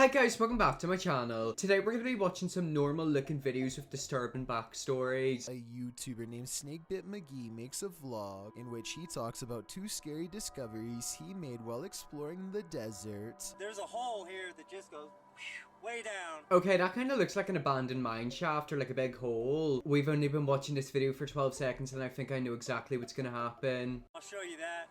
Hi guys, welcome back to my channel. Today we're going to be watching some normal looking videos with disturbing backstories. A YouTuber named Snakebit McGee makes a vlog in which he talks about 2 scary discoveries he made while exploring the desert. There's a hole here that just goes way down. Okay, that kind of looks like an abandoned mine shaft or like a big hole. We've only been watching this video for 12 seconds and I think I know exactly what's going to happen. I'll show you that.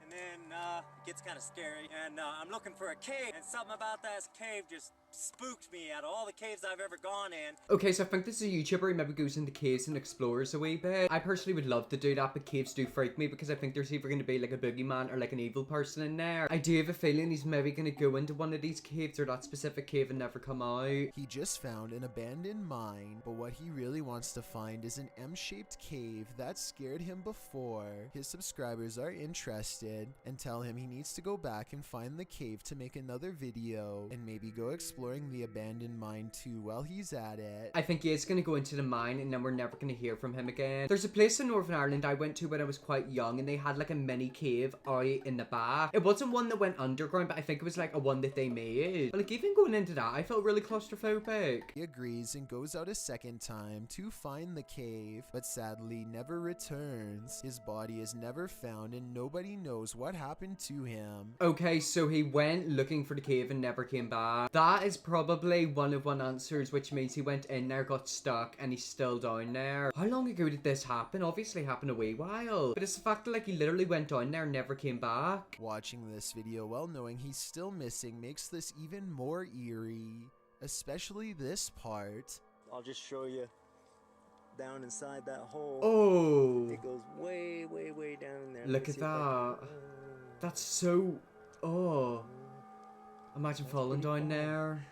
And then it gets kind of scary. And I'm looking for a cave. And something about that cave just spooked me out of all the caves I've ever gone in. Okay, so I think this is a YouTuber who maybe goes into caves and explores a wee bit. I personally would love to do that, but caves do freak me because I think there's either going to be like a boogeyman or like an evil person in there. I do have a feeling he's maybe going to go into one of these caves or that specific cave and never come out. He just found an abandoned mine, but what he really wants to find is an M-shaped cave that scared him before. His subscribers are interested and tell him he needs to go back and find the cave to make another video and maybe go exploring the abandoned mine too while he's at it. I think he is going to go into the mine and then we're never going to hear from him again. There's a place in Northern Ireland I went to when I was quite young and they had like a mini cave out in the back. It wasn't one that went underground, but I think it was like a one that they made. But like even going into that, I felt really claustrophobic. He agrees and goes out a second time to find the cave, but sadly never returns. His body is never found and nobody knows what happened to him. Okay, so he went looking for the cave and never came back. That is probably one of one answers, which means he went in there, got stuck, and he's still down there. How long ago did this happen? Obviously happened a wee while. But it's the fact that like he literally went down there and never came back. Watching this video while knowing he's still missing makes this even more eerie, especially this part. I'll just show you down inside that hole. Oh. It goes way, way, way down in there. Look at that. That's so... Oh. Imagine falling down there.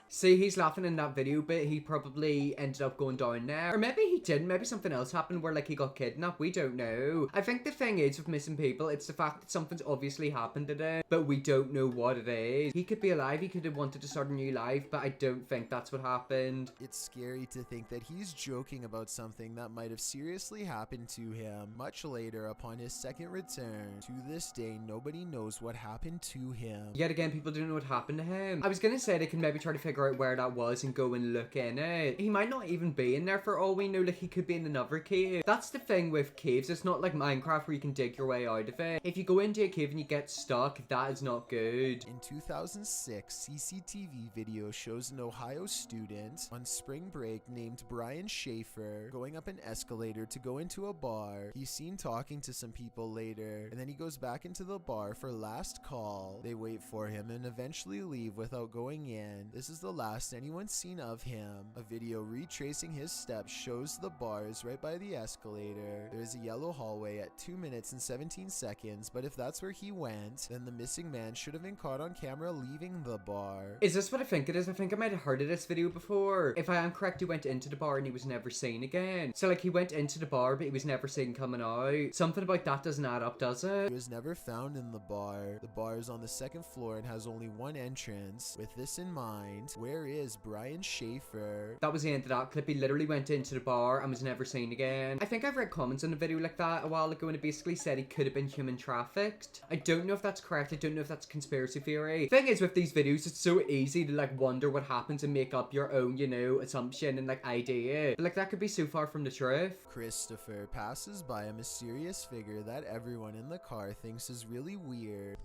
See, he's laughing in that video, but he probably ended up going down there. Or maybe he didn't. Maybe something else happened where, like, he got kidnapped. We don't know. I think the thing is with missing people, it's the fact that something's obviously happened to them, but we don't know what it is. He could be alive. He could have wanted to start a new life, but I don't think that's what happened. It's scary to think that he's joking about something that might have seriously happened to him much later upon his second return. To this day, nobody knows what happened to him. Yet again, people don't know what happened to him. I was gonna say they can maybe try to figure out where that was and go and look in it. He might not even be in there for all we know. Like, he could be in another cave. That's the thing with caves. It's not like Minecraft where you can dig your way out of it. If you go into a cave and you get stuck, that is not good. In 2006, CCTV video shows an Ohio student on spring break named Brian Schaefer going up an escalator to go into a bar. He's seen talking to some people later, and then he goes back into the bar for last call. They wait for him and eventually leave without going in. This is the last anyone's seen of him. A video retracing his steps shows the bars right by the escalator. There's a yellow hallway at 2 minutes and 17 seconds, but if that's where he went, then the missing man should have been caught on camera leaving the bar. Is this what I think it is? I think I might have heard of this video before. If I am correct, he went into the bar and he was never seen again. So like he went into the bar, but he was never seen coming out. Something about that doesn't add up, does it? He was never found in the bar. The bar is on the second floor and has only one entrance. With this in mind, where is Brian Schaefer? That was the end of that clip. He literally went into the bar and was never seen again. I think I've read comments on a video like that a while ago and it basically said he could have been human trafficked. I don't know if that's correct. I don't know if that's conspiracy theory. Thing is with these videos, it's so easy to like wonder what happens and make up your own, you know, assumption and like idea. But like that could be so far from the truth. Christopher passes by a mysterious figure that everyone in the car thinks is really weird.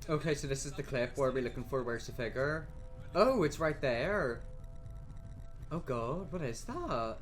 Okay, so this is the clip. What are we looking for? Where's the figure? Oh, it's right there. Oh god, what is that?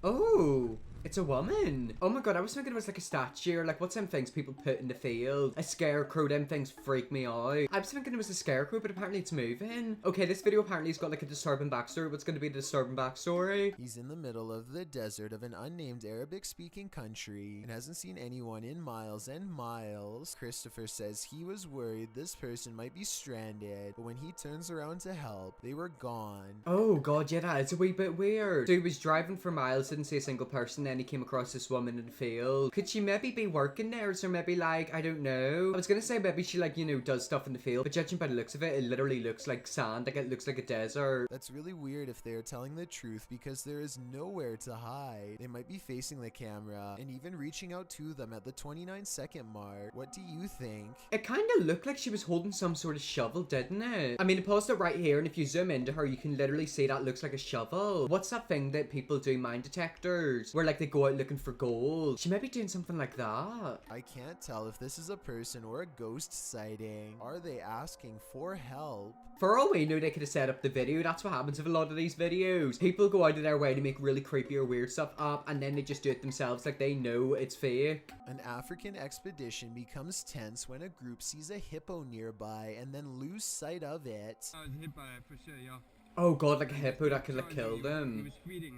Oh, it's a woman. Oh my god, I was thinking it was like a statue or like what's them things people put in the field? A scarecrow, them things freak me out. I was thinking it was a scarecrow, but apparently it's moving. Okay, this video apparently has got like a disturbing backstory. What's going to be the disturbing backstory? He's in the middle of the desert of an unnamed Arabic-speaking country and hasn't seen anyone in miles and miles. Christopher says he was worried this person might be stranded, but when he turns around to help, they were gone. Oh god, yeah, that is a wee bit weird. Dude was driving for miles, didn't see a single person, then he came across this woman in the field. Could she maybe be working there? Or maybe like, I don't know. I was gonna say maybe she like, you know, does stuff in the field, but judging by the looks of it, it literally looks like sand. Like it looks like a desert. That's really weird if they're telling the truth because there is nowhere to hide. They might be facing the camera and even reaching out to them at the 29-second mark. What do you think? It kind of looked like she was holding some sort of shovel, didn't it? I mean, it paused it right here, and if you zoom into her, you can literally see that looks like a shovel. What's that thing that people do, mine detectors, where like they go out looking for gold? She might be doing something like that. I can't tell if this is a person or a ghost sighting. Are they asking for help? For all we know, they could have set up the video. That's what happens with a lot of these videos. People go out of their way to make really creepy or weird stuff up, and then they just do it themselves like they know it's fake. An African expedition becomes tense when a group sees a hippo nearby and then lose sight of it. Hippo for sure, yeah. Oh god, like a hippo that could have killed him.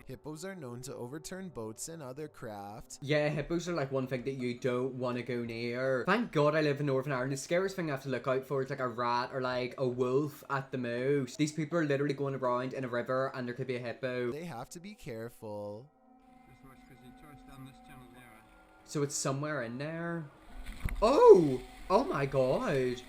Hippos are known to overturn boats and other craft. Yeah, hippos are like one thing that you don't want to go near. Thank god I live in Northern Ireland. The scariest thing I have to look out for is like a rat or like a wolf at the most. These people are literally going around in a river and there could be a hippo. They have to be careful. Just watch because he charged down this channel there. So it's somewhere in there. Oh! Oh my god.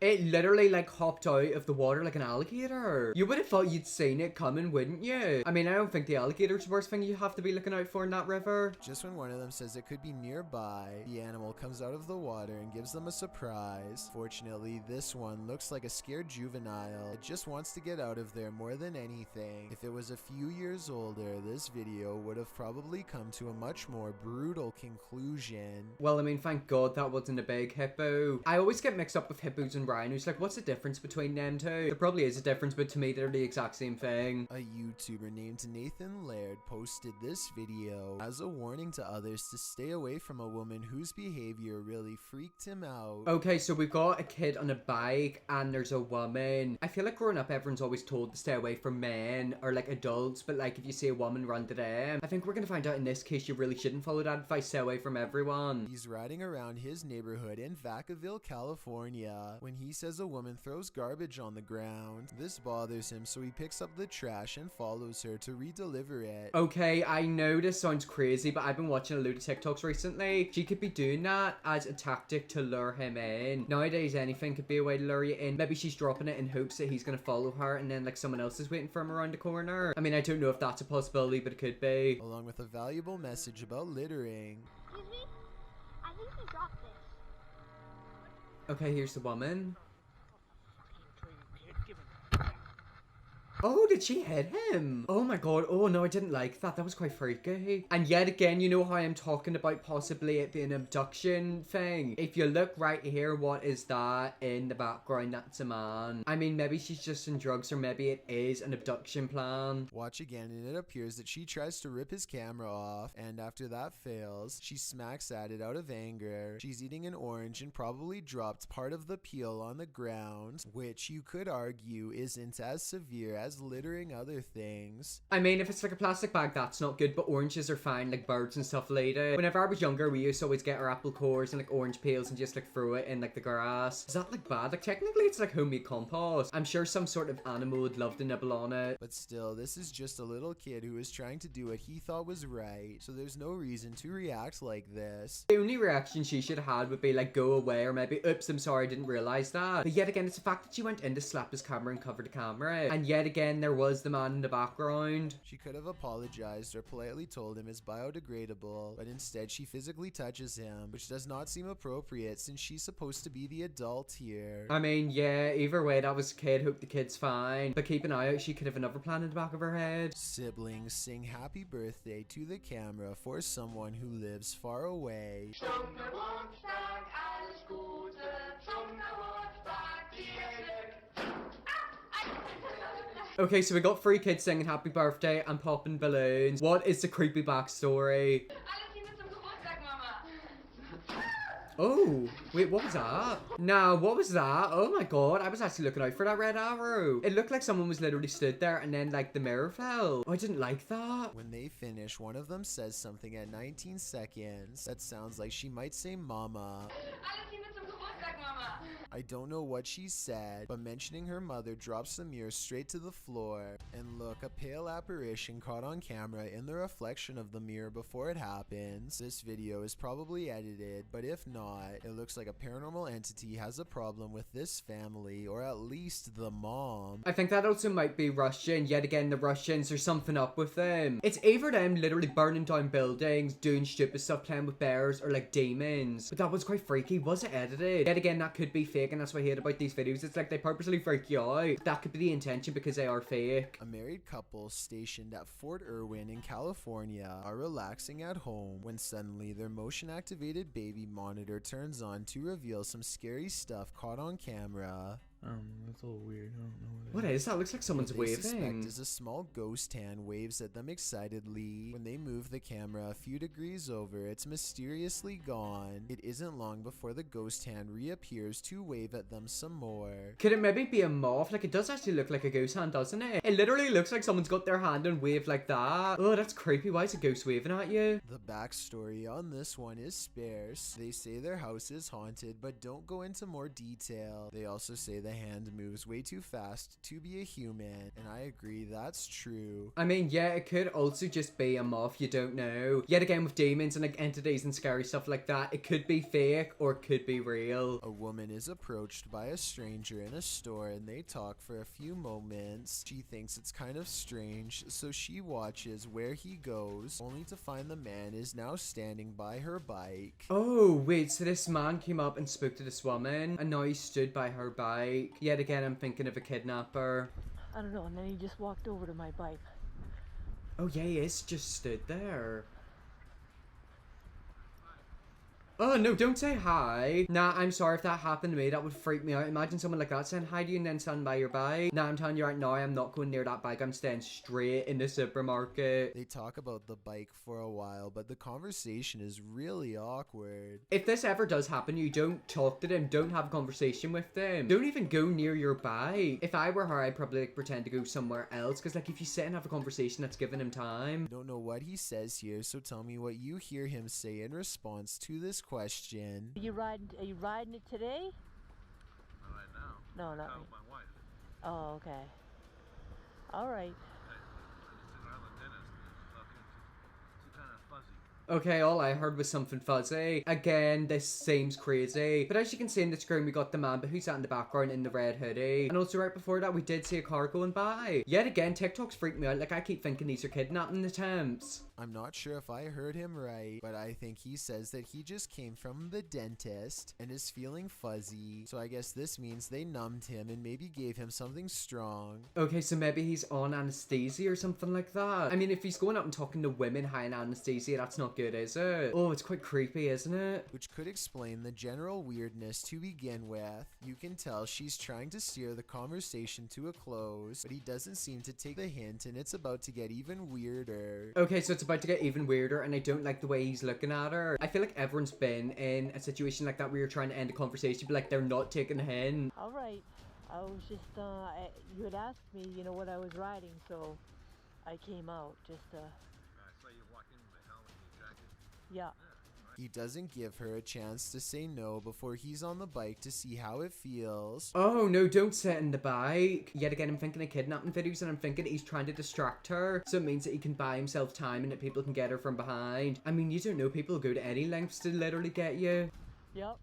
It literally like hopped out of the water like an alligator. You would have thought you'd seen it coming, wouldn't you? I mean, I don't think the alligator's the worst thing you have to be looking out for in that river. Just when one of them says it could be nearby, the animal comes out of the water and gives them a surprise. Fortunately, this one looks like a scared juvenile. It just wants to get out of there more than anything. If it was a few years older, this video would have probably come to a much more brutal conclusion. Well, I mean, thank god that wasn't a big hippo. I always get mixed up with hippos and rhinos. Like, what's the difference between them two? There probably is a difference, but to me, they're the exact same thing. A YouTuber named Nathan Laird posted this video as a warning to others to stay away from a woman whose behavior really freaked him out. Okay, so we've got a kid on a bike and there's a woman. I feel like growing up, everyone's always told to stay away from men or like adults, but like if you see a woman, run to them. I think we're gonna find out in this case you really shouldn't follow that advice. Stay away from everyone. He's riding around his neighborhood in Vacaville, California, when he says a woman throws garbage on the ground. This bothers him, so he picks up the trash and follows her to re-deliver it. Okay, I know this sounds crazy, but I've been watching a load of TikToks recently. She could be doing that as a tactic to lure him in. Nowadays, anything could be a way to lure you in. Maybe she's dropping it in hopes that he's gonna follow her and then like someone else is waiting for him around the corner. I mean, I don't know if that's a possibility, but it could be. Along with a valuable message about littering. Excuse me? I think he dropped this. Okay, here's the woman. Oh, did she hit him? Oh my god. Oh no, I didn't like that. That was quite freaky. And yet again, you know how I'm talking about possibly it being an abduction thing? If you look right here, what is that in the background? That's a man. I mean, maybe she's just on drugs or maybe it is an abduction plan. Watch again and it appears that she tries to rip his camera off, and after that fails, she smacks at it out of anger. She's eating an orange and probably dropped part of the peel on the ground, which you could argue isn't as severe as littering other things. I mean, if it's like a plastic bag, that's not good, but oranges are fine, like birds and stuff later. Whenever I was younger, we used to always get our apple cores and like orange peels and just like throw it in like the grass. Is that like bad? Like technically it's like homemade compost. I'm sure some sort of animal would love to nibble on it. But still, this is just a little kid who is trying to do what he thought was right, so there's no reason to react like this. The only reaction she should have had would be like, go away, or maybe, oops, I'm sorry, I didn't realize that. But yet again, it's the fact that she went in to slap his camera and cover the camera. And yet again, there was the man in the background. She could have apologized or politely told him it's biodegradable, but instead she physically touches him, which does not seem appropriate since she's supposed to be the adult here. I mean, yeah, either way, that was a kid. Hope the kid's fine. But keep an eye out, she could have another plan in the back of her head. Siblings sing happy birthday to the camera for someone who lives far away. Okay, so we got 3 kids singing happy birthday and popping balloons. What is the creepy backstory? Oh, wait, what was that? Nah, what was that? Oh my god, I was actually looking out for that red arrow. It looked like someone was literally stood there and then like the mirror fell. Oh, I didn't like that. When they finish, one of them says something at 19 seconds that sounds like she might say mama. I don't know what she said, but mentioning her mother drops the mirror straight to the floor. And look, a pale apparition caught on camera in the reflection of the mirror before it happens. This video is probably edited, but if not, it looks like a paranormal entity has a problem with this family, or at least the mom. I think that also might be Russian. Yet again, the Russians, there's something up with them. It's either them literally burning down buildings, doing stupid stuff, playing with bears, or like demons. But that was quite freaky. Was it edited? Yet again, that could be fake, and that's what I hate about these videos. It's like they purposely freak you out. That could be the intention because they are fake. A married couple stationed at Fort Irwin in California are relaxing at home when suddenly their motion-activated baby monitor turns on to reveal some scary stuff caught on camera. That's a little weird. I don't know What is that? Looks like someone's What they suspect waving. is a small ghost hand waves at them excitedly. When they move the camera a few degrees over, it's mysteriously gone. It isn't long before the ghost hand reappears to wave at them some more. Could it maybe be a moth? Like, it does actually look like a ghost hand, doesn't it? It literally looks like someone's got their hand and waved like that. Oh, that's creepy. Why is a ghost waving at you? The backstory on this one is sparse. They say their house is haunted, but don't go into more detail. They also say the hand moves way too fast to be a human, and I agree, that's true. I mean, yeah, it could also just be a moth, you don't know. Yet again, with demons and like entities and scary stuff like that, it could be fake or it could be real. A woman is approached by a stranger in a store and they talk for a few moments. She thinks it's kind of strange, so she watches where he goes, only to find the man is now standing by her bike. Oh, wait, so this man came up and spoke to this woman, and now he stood by her bike. Yet again, I'm thinking of a kidnapper. I don't know, and then he just walked over to my bike. Oh yeah, he is just stood there. Oh no, don't say hi. Nah, I'm sorry if that happened to me. That would freak me out. Imagine someone like that saying hi to you and then stand by your bike. Nah, I'm telling you right now, I'm not going near that bike. I'm staying straight in the supermarket. They talk about the bike for a while, but the conversation is really awkward. If this ever does happen, you don't talk to them. Don't have a conversation with them. Don't even go near your bike. If I were her, I'd probably like, pretend to go somewhere else. Because like if you sit and have a conversation, that's giving him time. Don't know what he says here, so tell me what you hear him say in response to this question. Are you riding it today? Not right now. No, not Out right. with my wife. Oh, okay. All right. It's an island dentist. There's nothing too kind of fuzzy. Okay, all I heard was something fuzzy. Again, this seems crazy. But as you can see in the screen, we got the man, but who's sat in the background in the red hoodie. And also right before that, we did see a car going by. Yet again, TikTok's freaked me out. Like, I keep thinking these are kidnapping attempts. I'm not sure if I heard him right, but I think he says that he just came from the dentist and is feeling fuzzy. So I guess this means they numbed him and maybe gave him something strong. Okay, so maybe he's on anesthesia or something like that. I mean, if he's going up and talking to women high in anesthesia, that's not good, is it? Oh, it's quite creepy, isn't it? Which could explain the general weirdness to begin with. You can tell she's trying to steer the conversation to a close, but he doesn't seem to take the hint and it's about to get even weirder. Okay, so it's about to get even weirder and I don't like the way he's looking at her. I feel like everyone's been in a situation like that where you're trying to end a conversation but like they're not taking a hint. All right. I was just, you had asked me, you know, what I was riding, so I came out just, I saw you walk in with a helmet and your jacket. yeah. He doesn't give her a chance to say no before he's on the bike to see how it feels. Oh no, don't sit in the bike. Yet again, I'm thinking of kidnapping videos and I'm thinking he's trying to distract her. So it means that he can buy himself time and that people can get her from behind. I mean, you don't know, people go to any lengths to literally get you. Yep.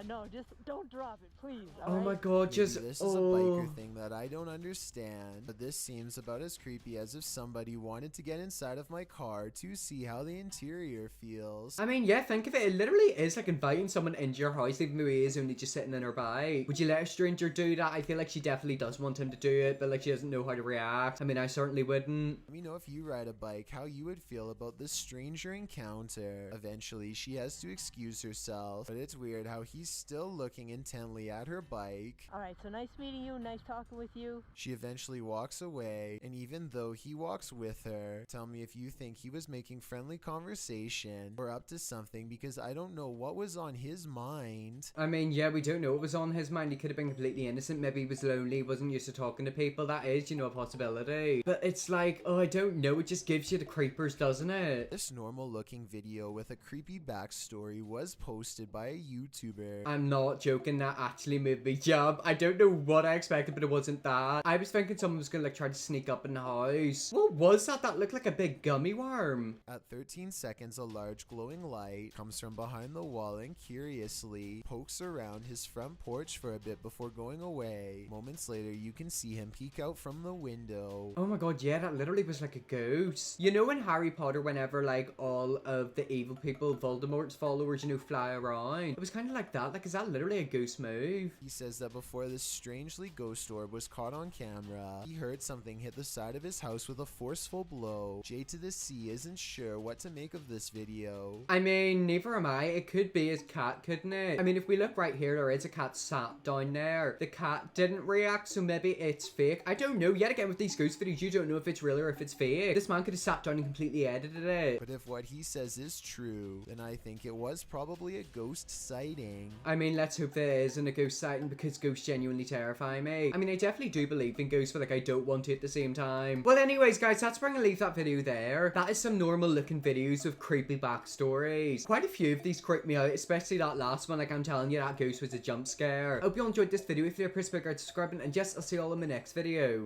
No, just don't drop it, please. Oh all my right? god, Maybe just this is a biker thing that I don't understand, but this seems about as creepy as if somebody wanted to get inside of my car to see how the interior feels. I mean, yeah, think of it. It literally is like inviting someone into your house, even though he is only just sitting in her bike. Would you let a stranger do that? I feel like she definitely does want him to do it, but like she doesn't know how to react. I mean, I certainly wouldn't. Let me know if you ride a bike how you would feel about this stranger encounter. Eventually, she has to excuse herself, but it's weird how he's still looking intently at her bike. All right, so nice meeting you, nice talking with you. She eventually walks away, and even though he walks with her, tell me if you think he was making friendly conversation or up to something, because I don't know what was on his mind. I mean, yeah, we don't know what was on his mind. He could have been completely innocent. Maybe he was lonely, wasn't used to talking to people. That is, you know, a possibility. But it's like, oh, I don't know. It just gives you the creepers, doesn't it? This normal looking video with a creepy backstory was posted by a YouTuber Schaefer. I'm not joking, that actually made me jump. I don't know what I expected, but it wasn't that. I was thinking someone was gonna like try to sneak up in the house. What was that? That looked like a big gummy worm. At 13 seconds, a large glowing light comes from behind the wall and curiously pokes around his front porch for a bit before going away. Moments later, you can see him peek out from the window. Oh my god, yeah, that literally was like a ghost. You know in Harry Potter, whenever like all of the evil people, Voldemort's followers, you know, fly around? It was kind of like that. Like, is that literally a ghost move? He says that before this strangely ghost orb was caught on camera, he heard something hit the side of his house with a forceful blow. J to the C isn't sure what to make of this video. I mean, neither am I. It could be his cat, couldn't it? I mean, if we look right here, there is a cat sat down there. The cat didn't react, so maybe it's fake. I don't know. Yet again, with these ghost videos, you don't know if it's real or if it's fake. This man could have sat down and completely edited it. But if what he says is true, then I think it was probably a ghost sighting. I mean, let's hope there isn't a ghost sighting, because ghosts genuinely terrify me. I mean, I definitely do believe in ghosts, but like I don't want to at the same time. Well, anyways, guys, that's where I'm gonna leave that video there. That is some normal looking videos with creepy backstories. Quite a few of these creeped me out, especially that last one. Like I'm telling you, that ghost was a jump scare. I hope you all enjoyed this video. If you're a subscribe and yes, I'll see you all in my next video.